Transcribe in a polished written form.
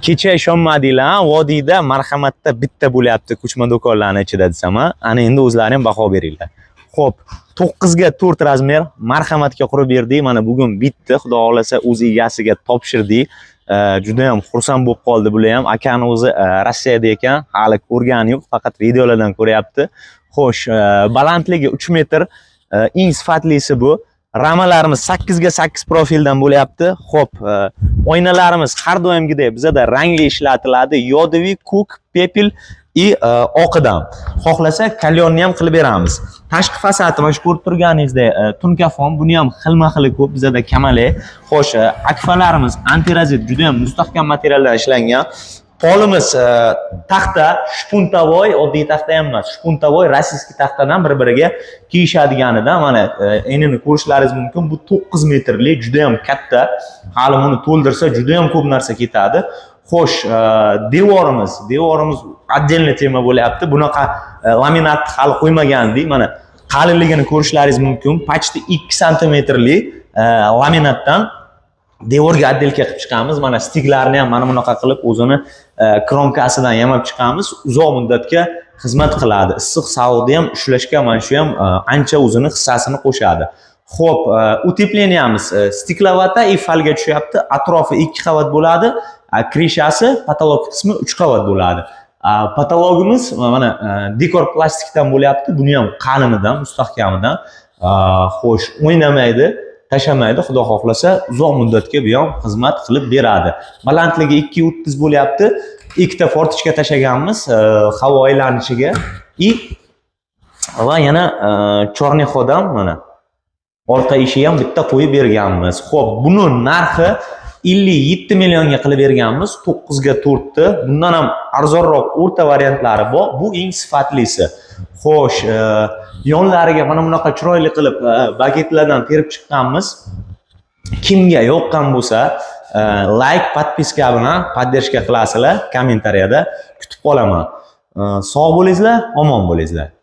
Kecha ishonmadinglar, vodiyda marhamatda bitta bo'lyapti ko'chma do'konlarning ichida desam, ana endi o'zlaring ham baho beringlar. Xo'p, 9 ga 4 razmer marhamatga qurib berdik. Mana bugun bitdi. Xudo xolasa o'z egasiga topshirdik. Juda ham xursand bo'lib qoldi bular ham. Akani o'zi Rossiyada ekan, hali ko'rgani yo'q, faqat videolardan ko'ryapti. Xo'sh, balandligi 3 metr, eng sifatlisi bu. Ramalarimiz 8 ga 8 profildan bo'lyapti. Xo'p, oynalarimiz har doimgidek bizda rangli ishlatiladi. Yodoviy, ko'k, pepel oqidan. Xohlasa kalyonni ham qilib beramiz. Tashqi fasadi mana shu ko'rib turganingizdek tunkafon, buni ham xilma-xili ko'p bizda kamalak. Xo'sh, akfalarimiz antirazit juda ham mustahkam materialdan ishlangan. Polimiz taxta, shpuntavoy, oddiy taxta ham emas, shpuntavoy rossiyskiy taxtadan bir-biriga kiyishadiganidan mana enini ko'rishlaringiz mumkin. Bu 9 metrlik, juda ham katta. Hali buni to'ldirsa juda ham ko'p narsa ketadi. Xo'sh, devorimiz отдельный tema bo'lyapti. Bunaqa laminat hali qo'ymagandik. Mana qalinligini ko'rishlaringiz mumkin. Почти 2 santimetrlik laminatdan devorga отделка qilib chiqamiz. Mana stiklarni ham mana bunaqa qilib o'zini kromkasidan yamab chiqamiz. Uzoq muddatga xizmat qiladi. Issiq sovuqda ham ushlashga mana shu ham ancha o'zini hissasini qo'shadi. Xo'p, utepleniyamiz stiklovata ifalga tushyapti. Atrofi 2 qavat bo'ladi. Krishasi, patolog qismi 3 qavat bo'ladi. Patologimiz mana dekor plastikdan bo'lyapti. Buni ham qalinidan, mustahkamidan. Xo'sh, o'ynamaydi, tashamaydi. Xudo xohlasa uzoq muddatga bu ham xizmat qilib beradi. Balandligi 2.30 bo'lyapti. Ikkita fortichka tashaganmiz havo aylanishiga. Va yana chorniy xodan mana orqa ishi ham bitta qo'yib berganmiz. Xo'p, buni narxi 57 millionga qilib berganmiz. 9 ga 4 ta. Bundan ham arzonroq o'rta variantlari bor. Bu eng sifatlisi. Xo'sh, yonlariga mana bunaqa chiroyli qilib baketlardan terib chiqqanmiz. Kimga yoqqan bo'lsa, like, podpiska bilan podдержка qilasizlar, kommentariyada kutib qolaman. Sog' bo'lingizlar, omon bo'lingizlar.